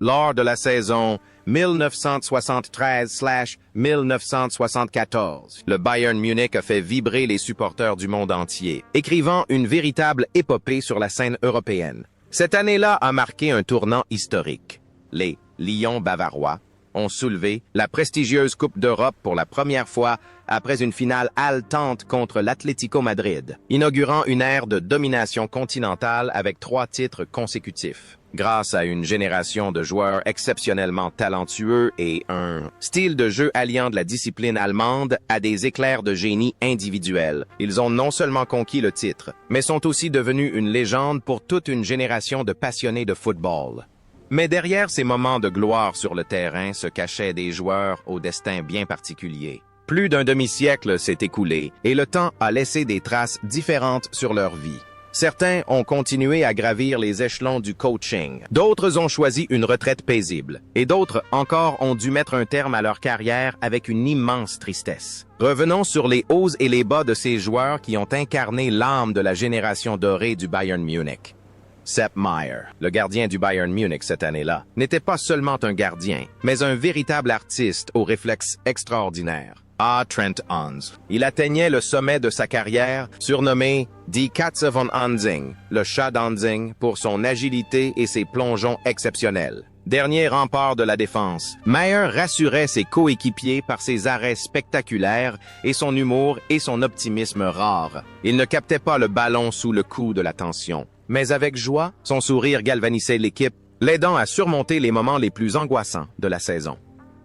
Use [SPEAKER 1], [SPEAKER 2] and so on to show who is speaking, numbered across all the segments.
[SPEAKER 1] lors de la saison 1973/1974. Le Bayern Munich a fait vibrer les supporters du monde entier, écrivant une véritable épopée sur la scène européenne. Cette année-là a marqué un tournant historique. Les Lions bavarois ont soulevé la prestigieuse Coupe d'Europe pour la première fois après une finale haletante contre l'Atlético Madrid, inaugurant une ère de domination continentale avec 3 titres consécutifs. Grâce à une génération de joueurs exceptionnellement talentueux et un style de jeu alliant de la discipline allemande à des éclairs de génie individuels, ils ont non seulement conquis le titre, mais sont aussi devenus une légende pour toute une génération de passionnés de football. Mais derrière ces moments de gloire sur le terrain se cachaient des joueurs au destin bien particulier. Plus d'un demi-siècle s'est écoulé et le temps a laissé des traces différentes sur leur vie. Certains ont continué à gravir les échelons du coaching, d'autres ont choisi une retraite paisible, et d'autres encore ont dû mettre un terme à leur carrière avec une immense tristesse. Revenons sur les hauts et les bas de ces joueurs qui ont incarné l'âme de la génération dorée du Bayern Munich. Sepp Maier, le gardien du Bayern Munich cette année-là, n'était pas seulement un gardien, mais un véritable artiste aux réflexes extraordinaires. Trent Hans. Il atteignait le sommet de sa carrière, surnommé Die Katze von Hansing, le chat d'Hansing, pour son agilité et ses plongeons exceptionnels. Dernier rempart de la défense, Maier rassurait ses coéquipiers par ses arrêts spectaculaires et son humour et son optimisme rare. Il ne captait pas le ballon sous le coup de la tension. Mais avec joie, son sourire galvanisait l'équipe, l'aidant à surmonter les moments les plus angoissants de la saison.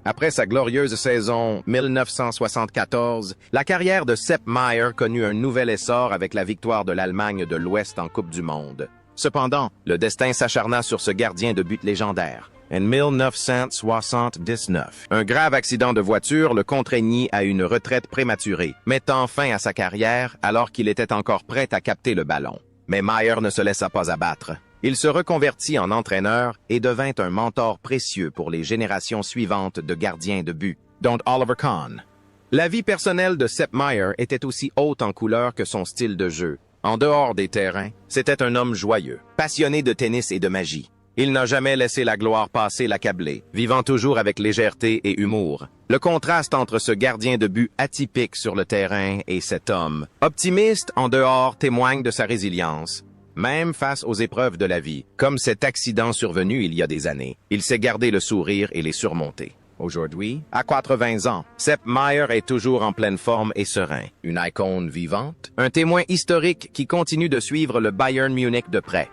[SPEAKER 1] Après sa glorieuse saison 1974, la carrière de Sepp Maier connut un nouvel essor avec la victoire de l'Allemagne de l'Ouest en Coupe du Monde. Cependant, le destin s'acharna sur ce gardien de but légendaire. En 1979, un grave accident de voiture le contraignit à une retraite prématurée, mettant fin à sa carrière alors qu'il était encore prêt à capter le ballon. Mais Maier ne se laissa pas abattre. Il se reconvertit en entraîneur et devint un mentor précieux pour les générations suivantes de gardiens de but, dont Oliver Kahn. La vie personnelle de Sepp Maier était aussi haute en couleur que son style de jeu. En dehors des terrains, c'était un homme joyeux, passionné de tennis et de magie. Il n'a jamais laissé la gloire passer l'accabler, vivant toujours avec légèreté et humour. Le contraste entre ce gardien de but atypique sur le terrain et cet homme, optimiste en dehors, témoigne de sa résilience. Même face aux épreuves de la vie, comme cet accident survenu il y a des années, il sait garder le sourire et les surmonter. Aujourd'hui, à 80 ans, Sepp Maier est toujours en pleine forme et serein. Une icône vivante, un témoin historique qui continue de suivre le Bayern Munich de près.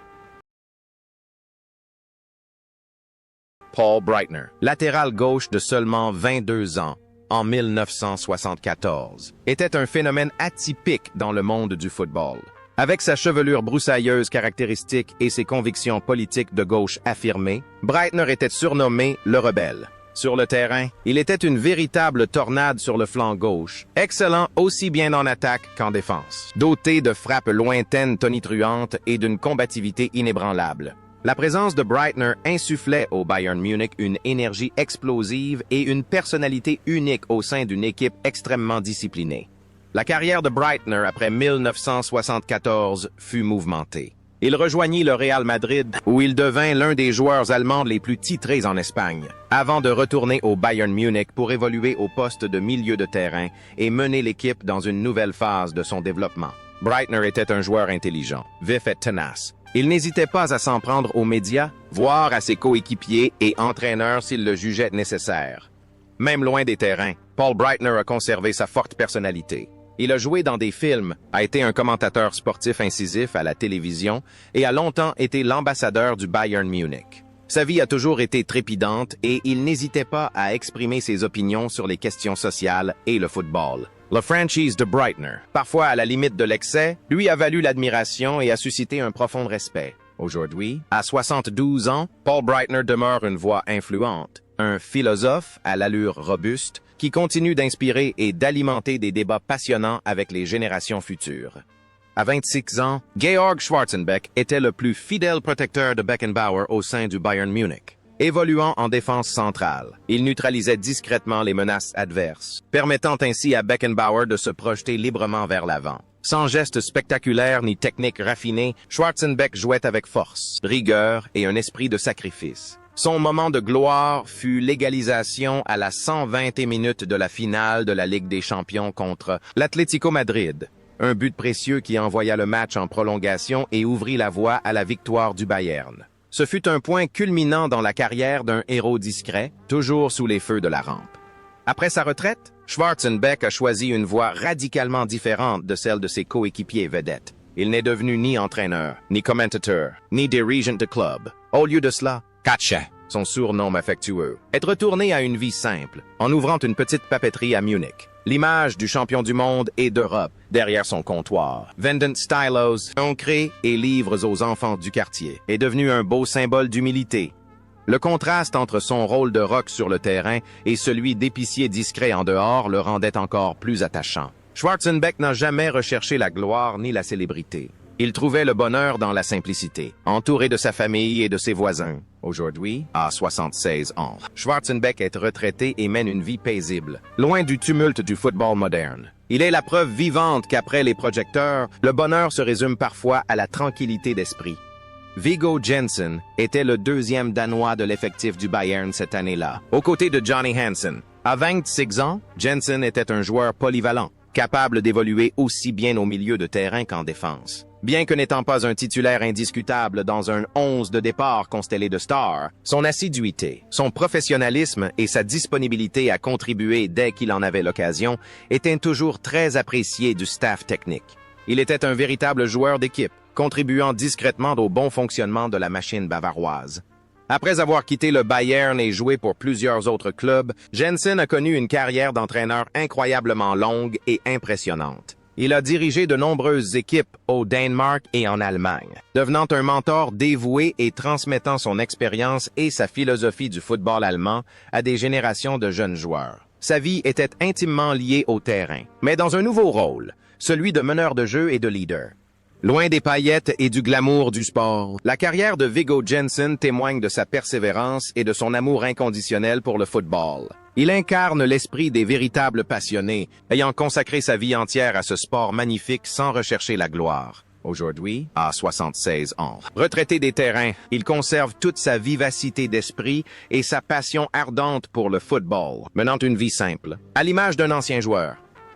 [SPEAKER 1] Paul Breitner, latéral gauche de seulement 22 ans, en 1974, était un phénomène atypique dans le monde du football. Avec sa chevelure broussailleuse caractéristique et ses convictions politiques de gauche affirmées, Breitner était surnommé le rebelle. Sur le terrain, il était une véritable tornade sur le flanc gauche, excellent aussi bien en attaque qu'en défense, doté de frappes lointaines tonitruantes et d'une combativité inébranlable. La présence de Breitner insufflait au Bayern Munich une énergie explosive et une personnalité unique au sein d'une équipe extrêmement disciplinée. La carrière de Breitner après 1974 fut mouvementée. Il rejoignit le Real Madrid, où il devint l'un des joueurs allemands les plus titrés en Espagne, avant de retourner au Bayern Munich pour évoluer au poste de milieu de terrain et mener l'équipe dans une nouvelle phase de son développement. Breitner était un joueur intelligent, vif et tenace. Il n'hésitait pas à s'en prendre aux médias, voire à ses coéquipiers et entraîneurs s'il le jugeait nécessaire. Même loin des terrains, Paul Breitner a conservé sa forte personnalité. Il a joué dans des films, a été un commentateur sportif incisif à la télévision et a longtemps été l'ambassadeur du Bayern Munich. Sa vie a toujours été trépidante et il n'hésitait pas à exprimer ses opinions sur les questions sociales et le football. La franchise de Breitner, parfois à la limite de l'excès, lui a valu l'admiration et a suscité un profond respect. Aujourd'hui, à 72 ans, Paul Breitner demeure une voix influente, un philosophe à l'allure robuste, qui continue d'inspirer et d'alimenter des débats passionnants avec les générations futures. À 26 ans, Georg Schwarzenbeck était le plus fidèle protecteur de Beckenbauer au sein du Bayern Munich. Évoluant en défense centrale, il neutralisait discrètement les menaces adverses, permettant ainsi à Beckenbauer de se projeter librement vers l'avant. Sans gestes spectaculaires ni techniques raffinées, Schwarzenbeck jouait avec force, rigueur et un esprit de sacrifice. Son moment de gloire fut l'égalisation à la 120e minute de la finale de la Ligue des Champions contre l'Atlético Madrid. Un but précieux qui envoya le match en prolongation et ouvrit la voie à la victoire du Bayern. Ce fut un point culminant dans la carrière d'un héros discret, toujours sous les feux de la rampe. Après sa retraite, Schwarzenbeck a choisi une voie radicalement différente de celle de ses coéquipiers vedettes. Il n'est devenu ni entraîneur, ni commentateur, ni dirigeant de club. Au lieu de cela, Katja, son surnom affectueux, est retourné à une vie simple, en ouvrant une petite papeterie à Munich. L'image du champion du monde et d'Europe derrière son comptoir, vendant stylos, encrés et livres aux enfants du quartier, est devenu un beau symbole d'humilité. Le contraste entre son rôle de rock sur le terrain et celui d'épicier discret en dehors le rendait encore plus attachant. Schwarzenbeck n'a jamais recherché la gloire ni la célébrité. Il trouvait le bonheur dans la simplicité, entouré de sa famille et de ses voisins. Aujourd'hui, à 76 ans, Schwarzenbeck est retraité et mène une vie paisible, loin du tumulte du football moderne. Il est la preuve vivante qu'après les projecteurs, le bonheur se résume parfois à la tranquillité d'esprit. Viggo Jensen était le deuxième Danois de l'effectif du Bayern cette année-là, aux côtés de Johnny Hansen. À 26 ans, Jensen était un joueur polyvalent, capable d'évoluer aussi bien au milieu de terrain qu'en défense. Bien que n'étant pas un titulaire indiscutable dans un 11 de départ constellé de stars, son assiduité, son professionnalisme et sa disponibilité à contribuer dès qu'il en avait l'occasion étaient toujours très appréciés du staff technique. Il était un véritable joueur d'équipe, contribuant discrètement au bon fonctionnement de la machine bavaroise. Après avoir quitté le Bayern et joué pour plusieurs autres clubs, Jensen a connu une carrière d'entraîneur incroyablement longue et impressionnante. Il a dirigé de nombreuses équipes au Danemark et en Allemagne, devenant un mentor dévoué et transmettant son expérience et sa philosophie du football allemand à des générations de jeunes joueurs. Sa vie était intimement liée au terrain, mais dans un nouveau rôle, celui de meneur de jeu et de leader. Loin des paillettes et du glamour du sport, la carrière de Viggo Jensen témoigne de sa persévérance et de son amour inconditionnel pour le football. Il incarne l'esprit des véritables passionnés, ayant consacré sa vie entière à ce sport magnifique sans rechercher la gloire. Aujourd'hui, à 76 ans, retraité des terrains, il conserve toute sa vivacité d'esprit et sa passion ardente pour le football, menant une vie simple, à l'image d'un ancien joueur.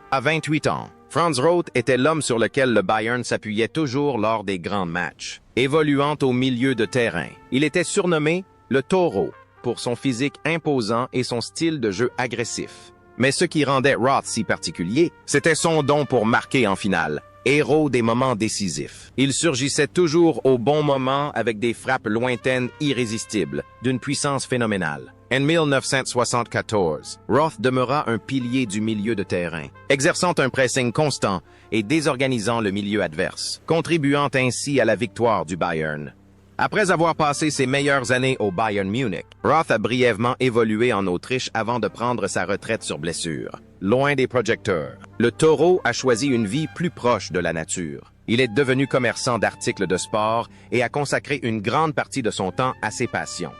[SPEAKER 1] À 28 ans, Franz Roth était l'homme sur lequel le Bayern s'appuyait toujours lors des grands matchs. Évoluant au milieu de terrain, il était surnommé le Taureau pour son physique imposant et son style de jeu agressif. Mais ce qui rendait Roth si particulier, c'était son don pour marquer en finale, héros des moments décisifs. Il surgissait toujours au bon moment avec des frappes lointaines irrésistibles, d'une puissance phénoménale. En 1974, Roth demeura un pilier du milieu de terrain, exerçant un pressing constant et désorganisant le milieu adverse, contribuant ainsi à la victoire du Bayern. Après avoir passé ses meilleures années au Bayern Munich, Roth a brièvement évolué en Autriche avant de prendre sa retraite sur blessure. Loin des projecteurs, le Taureau a choisi une vie plus proche de la nature. Il est devenu commerçant d'articles de sport et a consacré une grande partie de son temps à ses passions,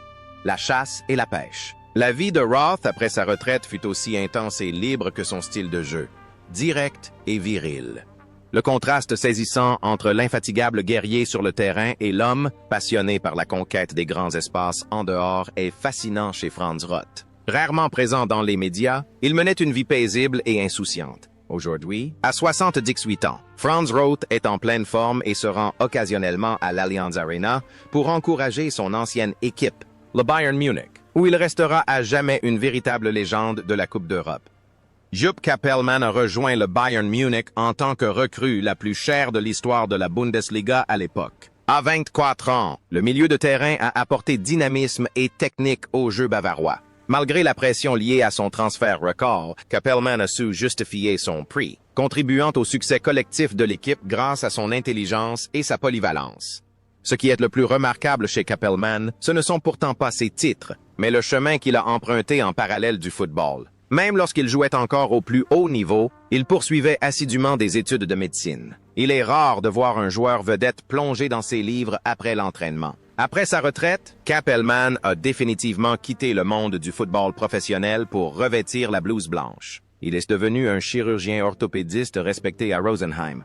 [SPEAKER 1] la chasse et la pêche. La vie de Roth après sa retraite fut aussi intense et libre que son style de jeu, direct et viril. Le contraste saisissant entre l'infatigable guerrier sur le terrain et l'homme, passionné par la conquête des grands espaces en dehors, est fascinant chez Franz Roth. Rarement présent dans les médias, il menait une vie paisible et insouciante. Aujourd'hui, à 78 ans, Franz Roth est en pleine forme et se rend occasionnellement à l'Allianz Arena pour encourager son ancienne équipe, le Bayern Munich, où il restera à jamais une véritable légende de la Coupe d'Europe. Jupp Capelman a rejoint le Bayern Munich en tant que recrue la plus chère de l'histoire de la Bundesliga à l'époque. À 24 ans, le milieu de terrain a apporté dynamisme et technique au jeu bavarois. Malgré la pression liée à son transfert record, Capelman a su justifier son prix, contribuant au succès collectif de l'équipe grâce à son intelligence et sa polyvalence. Ce qui est le plus remarquable chez Capelman, ce ne sont pourtant pas ses titres, mais le chemin qu'il a emprunté en parallèle du football. Même lorsqu'il jouait encore au plus haut niveau, il poursuivait assidûment des études de médecine. Il est rare de voir un joueur vedette plonger dans ses livres après l'entraînement. Après sa retraite, Capelman a définitivement quitté le monde du football professionnel pour revêtir la blouse blanche. Il est devenu un chirurgien orthopédiste respecté à Rosenheim.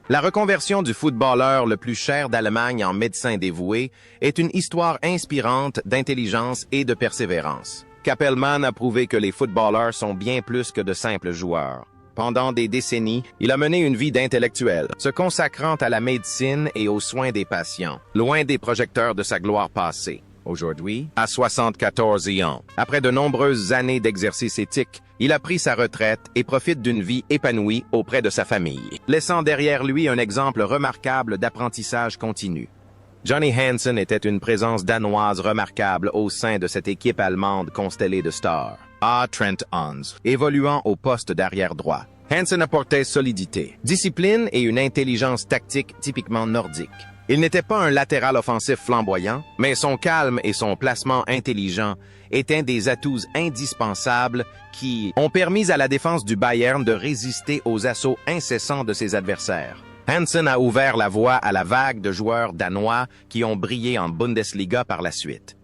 [SPEAKER 1] La reconversion du footballeur le plus cher d'Allemagne en médecin dévoué est une histoire inspirante d'intelligence et de persévérance. Kappelmann a prouvé que les footballeurs sont bien plus que de simples joueurs. Pendant des décennies, il a mené une vie d'intellectuel, se consacrant à la médecine et aux soins des patients, loin des projecteurs de sa gloire passée. Aujourd'hui, à 74 ans, après de nombreuses années d'exercice éthique, il a pris sa retraite et profite d'une vie épanouie auprès de sa famille, laissant derrière lui un exemple remarquable d'apprentissage continu. Johnny Hansen était une présence danoise remarquable au sein de cette équipe allemande constellée de stars. Trent Hans, évoluant au poste d'arrière droit. Hansen apportait solidité, discipline et une intelligence tactique typiquement nordique. Il n'était pas un latéral offensif flamboyant, mais son calme et son placement intelligent étaient des atouts indispensables qui ont permis à la défense du Bayern de résister aux assauts incessants de ses adversaires. Hansen a ouvert la voie à la vague de joueurs danois qui ont brillé en Bundesliga par la suite.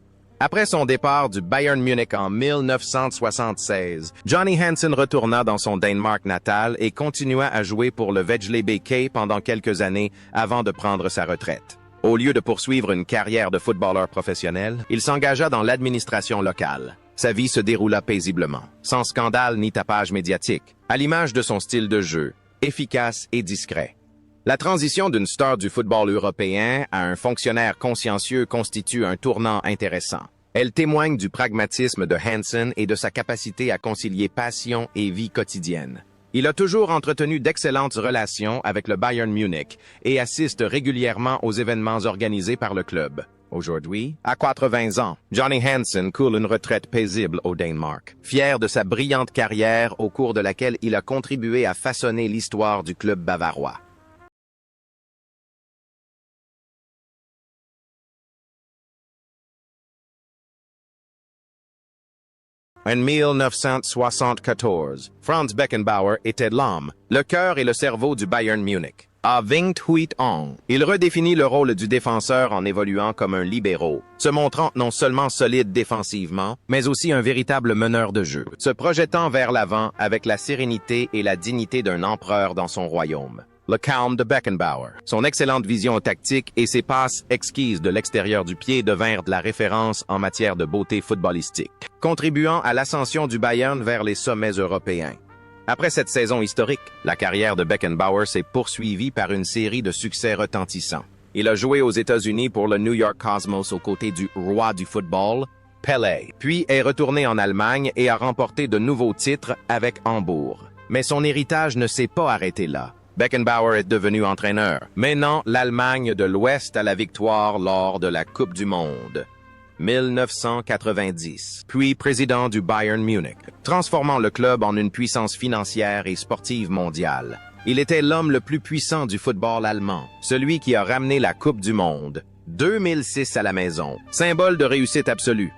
[SPEAKER 1] Après son départ du Bayern Munich en 1976, Johnny Hansen retourna dans son Danemark natal et continua à jouer pour le Vejle BK pendant quelques années avant de prendre sa retraite. Au lieu de poursuivre une carrière de footballeur professionnel, il s'engagea dans l'administration locale. Sa vie se déroula paisiblement, sans scandale ni tapage médiatique, à l'image de son style de jeu, efficace et discret. La transition d'une star du football européen à un fonctionnaire consciencieux constitue un tournant intéressant. Elle témoigne du pragmatisme de Hansen et de sa capacité à concilier passion et vie quotidienne. Il a toujours entretenu d'excellentes relations avec le Bayern Munich et assiste régulièrement aux événements organisés par le club. Aujourd'hui, à 80 ans, Johnny Hansen coule une retraite paisible au Danemark, fier de sa brillante carrière au cours de laquelle il a contribué à façonner l'histoire du club bavarois. En 1974, Franz Beckenbauer était l'âme, le cœur et le cerveau du Bayern Munich. À 28 ans, il redéfinit le rôle du défenseur en évoluant comme un libéro, se montrant non seulement solide défensivement, mais aussi un véritable meneur de jeu, se projetant vers l'avant avec la sérénité et la dignité d'un empereur dans son royaume. Le calme de Beckenbauer, son excellente vision tactique et ses passes exquises de l'extérieur du pied devinrent de la référence en matière de beauté footballistique, contribuant à l'ascension du Bayern vers les sommets européens. Après cette saison historique, la carrière de Beckenbauer s'est poursuivie par une série de succès retentissants. Il a joué aux États-Unis pour le New York Cosmos aux côtés du roi du football, Pelé, puis est retourné en Allemagne et a remporté de nouveaux titres avec Hambourg. Mais son héritage ne s'est pas arrêté là. Beckenbauer est devenu entraîneur, menant l'Allemagne de l'Ouest à la victoire lors de la Coupe du Monde. 1990, puis président du Bayern Munich, transformant le club en une puissance financière et sportive mondiale. Il était l'homme le plus puissant du football allemand, celui qui a ramené la Coupe du Monde, 2006 à la maison, symbole de réussite absolue.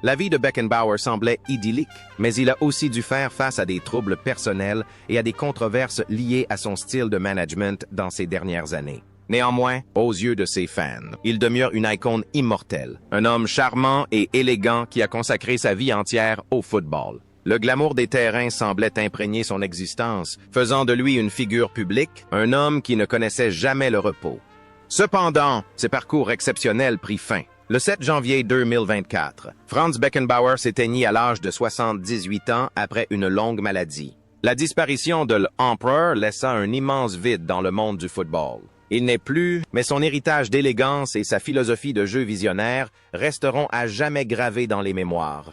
[SPEAKER 1] La vie de Beckenbauer semblait idyllique, mais il a aussi dû faire face à des troubles personnels et à des controverses liées à son style de management dans ces dernières années. Néanmoins, aux yeux de ses fans, il demeure une icône immortelle, un homme charmant et élégant qui a consacré sa vie entière au football. Le glamour des terrains semblait imprégner son existence, faisant de lui une figure publique, un homme qui ne connaissait jamais le repos. Cependant, ses parcours exceptionnels prit fin. Le 7 janvier 2024, Franz Beckenbauer s'éteignit à l'âge de 78 ans après une longue maladie. La disparition de l'Empereur laissa un immense vide dans le monde du football. Il n'est plus, mais son héritage d'élégance et sa philosophie de jeu visionnaire resteront à jamais gravés dans les mémoires.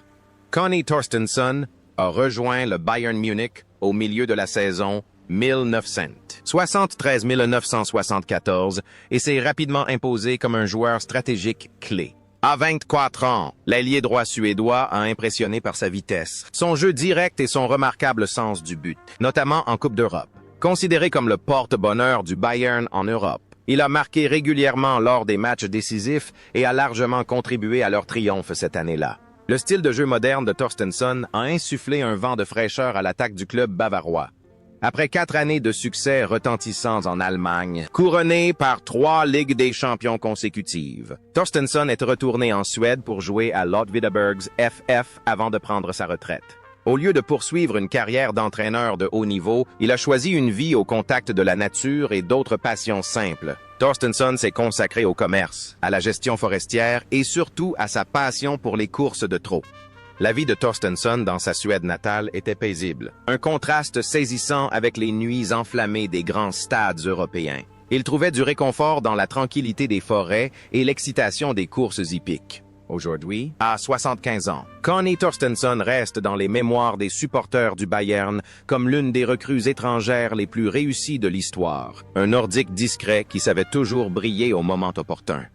[SPEAKER 1] Conny Torstensson a rejoint le Bayern Munich au milieu de la saison 1973-1974 et s'est rapidement imposé comme un joueur stratégique clé. À 24 ans, l'ailier droit suédois a impressionné par sa vitesse, son jeu direct et son remarquable sens du but, notamment en Coupe d'Europe. Considéré comme le porte-bonheur du Bayern en Europe, il a marqué régulièrement lors des matchs décisifs et a largement contribué à leur triomphe cette année-là. Le style de jeu moderne de Torstensson a insufflé un vent de fraîcheur à l'attaque du club bavarois. Après 4 années de succès retentissants en Allemagne, couronné par 3 Ligues des champions consécutives, Torstensson est retourné en Suède pour jouer à Lotvidabergs FF avant de prendre sa retraite. Au lieu de poursuivre une carrière d'entraîneur de haut niveau, il a choisi une vie au contact de la nature et d'autres passions simples. Torstensson s'est consacré au commerce, à la gestion forestière et surtout à sa passion pour les courses de trot. La vie de Torstensson dans sa Suède natale était paisible. Un contraste saisissant avec les nuits enflammées des grands stades européens. Il trouvait du réconfort dans la tranquillité des forêts et l'excitation des courses hippiques. Aujourd'hui, à 75 ans, Connie Torstensson reste dans les mémoires des supporters du Bayern comme l'une des recrues étrangères les plus réussies de l'histoire. Un Nordique discret qui savait toujours briller au moment opportun.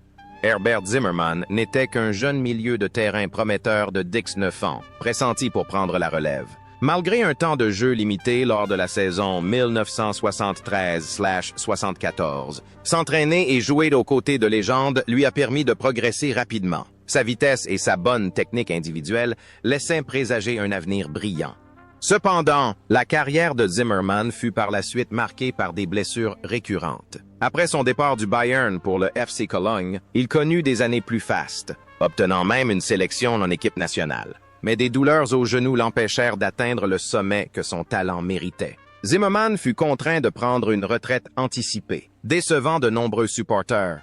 [SPEAKER 1] Herbert Zimmermann n'était qu'un jeune milieu de terrain prometteur de 19 ans, pressenti pour prendre la relève. Malgré un temps de jeu limité lors de la saison 1973/74, s'entraîner et jouer aux côtés de légendes lui a permis de progresser rapidement. Sa vitesse et sa bonne technique individuelle laissaient présager un avenir brillant. Cependant, la carrière de Zimmermann fut par la suite marquée par des blessures récurrentes. Après son départ du Bayern pour le FC Cologne, il connut des années plus fastes, obtenant même une sélection en équipe nationale. Mais des douleurs aux genoux l'empêchèrent d'atteindre le sommet que son talent méritait. Zimmermann fut contraint de prendre une retraite anticipée, décevant de nombreux supporters.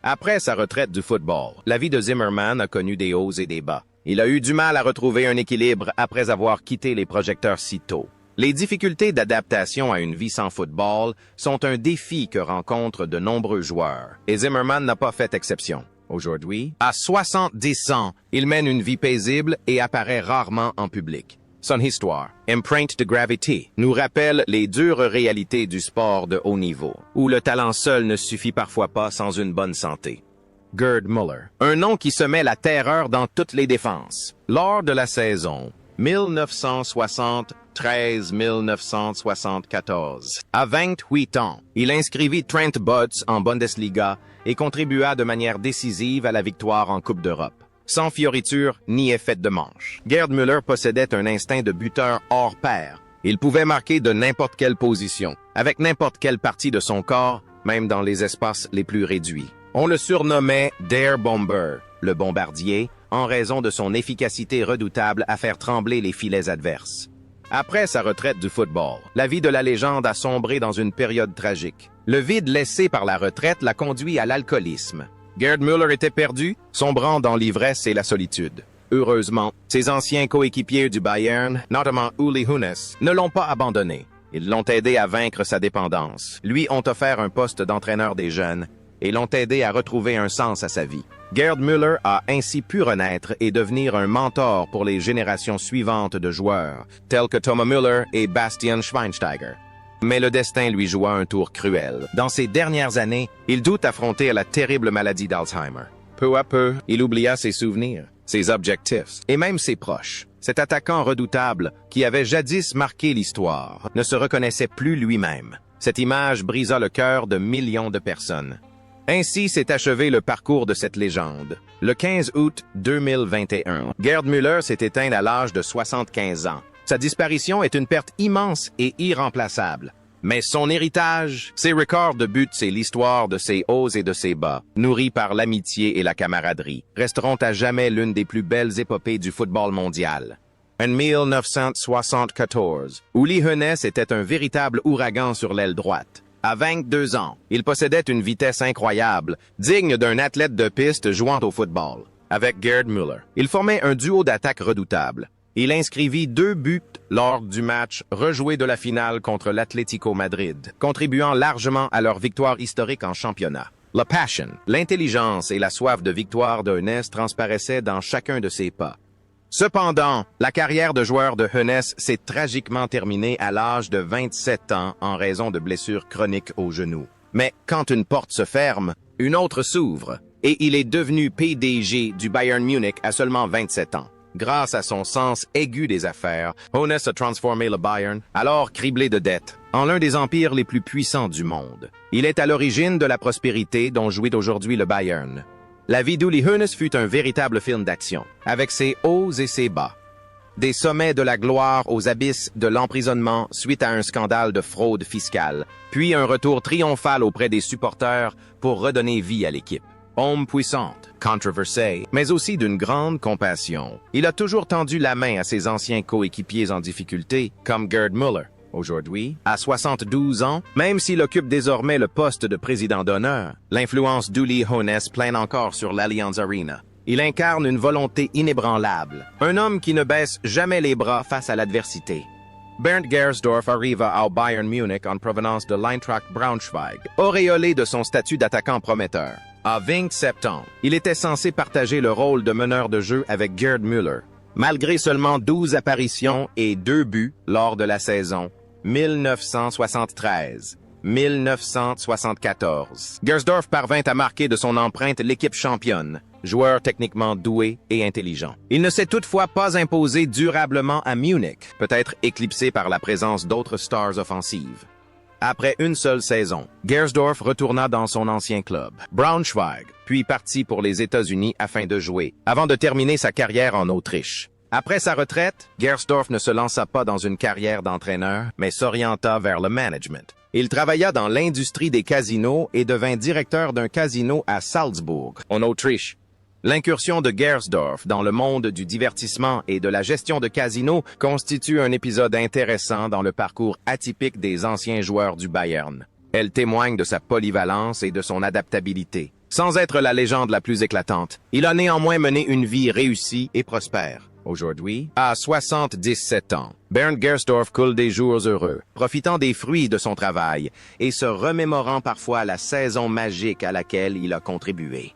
[SPEAKER 1] Après sa retraite du football, la vie de Zimmermann a connu des hauts et des bas. Il a eu du mal à retrouver un équilibre après avoir quitté les projecteurs si tôt. Les difficultés d'adaptation à une vie sans football sont un défi que rencontrent de nombreux joueurs, et Zimmermann n'a pas fait exception. Aujourd'hui, à 70 ans, il mène une vie paisible et apparaît rarement en public. Son histoire, empreinte de gravité, nous rappelle les dures réalités du sport de haut niveau, où le talent seul ne suffit parfois pas sans une bonne santé. Gerd Müller, un nom qui semait la terreur dans toutes les défenses. Lors de la saison 1973-1974, à 28 ans, il inscrivit Trent Butz en Bundesliga et contribua de manière décisive à la victoire en Coupe d'Europe. Sans fioriture ni effet de manche, Gerd Müller possédait un instinct de buteur hors pair. Il pouvait marquer de n'importe quelle position, avec n'importe quelle partie de son corps, même dans les espaces les plus réduits. On le surnommait Der Bomber, le bombardier, en raison de son efficacité redoutable à faire trembler les filets adverses. Après sa retraite du football, la vie de la légende a sombré dans une période tragique. Le vide laissé par la retraite l'a conduit à l'alcoolisme. Gerd Müller était perdu, sombrant dans l'ivresse et la solitude. Heureusement, ses anciens coéquipiers du Bayern, notamment Uli Hoeneß, ne l'ont pas abandonné. Ils l'ont aidé à vaincre sa dépendance, lui ont offert un poste d'entraîneur des jeunes et l'ont aidé à retrouver un sens à sa vie. Gerd Müller a ainsi pu renaître et devenir un mentor pour les générations suivantes de joueurs, tels que Thomas Müller et Bastian Schweinsteiger. Mais le destin lui joua un tour cruel. Dans ses dernières années, il dut affronter la terrible maladie d'Alzheimer. Peu à peu, il oublia ses souvenirs, ses objectifs et même ses proches. Cet attaquant redoutable, qui avait jadis marqué l'histoire, ne se reconnaissait plus lui-même. Cette image brisa le cœur de millions de personnes. Ainsi s'est achevé le parcours de cette légende. Le 15 août 2021, Gerd Müller s'est éteint à l'âge de 75 ans. Sa disparition est une perte immense et irremplaçable. Mais son héritage, ses records de buts et l'histoire de ses hauts et de ses bas, nourris par l'amitié et la camaraderie, resteront à jamais l'une des plus belles épopées du football mondial. En 1974, Uli Hoeneß était un véritable ouragan sur l'aile droite. À 22 ans, il possédait une vitesse incroyable, digne d'un athlète de piste jouant au football. Avec Gerd Müller, il formait un duo d'attaque redoutable. Il inscrivit 2 buts lors du match rejoué de la finale contre l'Atlético Madrid, contribuant largement à leur victoire historique en championnat. La passion, l'intelligence et la soif de victoire de Hoeneß transparaissaient dans chacun de ses pas. Cependant, la carrière de joueur de Hoeneß s'est tragiquement terminée à l'âge de 27 ans en raison de blessures chroniques au genou. Mais quand une porte se ferme, une autre s'ouvre, et il est devenu PDG du Bayern Munich à seulement 27 ans. Grâce à son sens aigu des affaires, Hoeneß a transformé le Bayern, alors criblé de dettes, en l'un des empires les plus puissants du monde. Il est à l'origine de la prospérité dont jouit aujourd'hui le Bayern. La vie d'Uli Hoeneß fut un véritable film d'action, avec ses hauts et ses bas. Des sommets de la gloire aux abysses de l'emprisonnement suite à un scandale de fraude fiscale, puis un retour triomphal auprès des supporters pour redonner vie à l'équipe. Homme puissante, controversé, mais aussi d'une grande compassion. Il a toujours tendu la main à ses anciens coéquipiers en difficulté, comme Gerd Müller. Aujourd'hui, à 72 ans, même s'il occupe désormais le poste de président d'honneur, l'influence d'Uli Hoeneß plane encore sur l'Allianz Arena. Il incarne une volonté inébranlable, un homme qui ne baisse jamais les bras face à l'adversité. Bernd Gersdorf arrive au Bayern Munich en provenance de l'Eintracht Braunschweig, auréolé de son statut d'attaquant prometteur. À 27 ans, il était censé partager le rôle de meneur de jeu avec Gerd Müller. Malgré seulement 12 apparitions et 2 buts lors de la saison 1973-1974, Gersdorf parvint à marquer de son empreinte l'équipe championne, joueur techniquement doué et intelligent. Il ne s'est toutefois pas imposé durablement à Munich, peut-être éclipsé par la présence d'autres stars offensives. Après une seule saison, Gersdorf retourna dans son ancien club, Braunschweig, puis partit pour les États-Unis afin de jouer, avant de terminer sa carrière en Autriche. Après sa retraite, Gersdorf ne se lança pas dans une carrière d'entraîneur, mais s'orienta vers le management. Il travailla dans l'industrie des casinos et devint directeur d'un casino à Salzbourg, en Autriche. L'incursion de Gersdorf dans le monde du divertissement et de la gestion de casinos constitue un épisode intéressant dans le parcours atypique des anciens joueurs du Bayern. Elle témoigne de sa polyvalence et de son adaptabilité. Sans être la légende la plus éclatante, il a néanmoins mené une vie réussie et prospère. Aujourd'hui, à 77 ans, Bernd Gersdorf coule des jours heureux, profitant des fruits de son travail et se remémorant parfois la saison magique à laquelle il a contribué.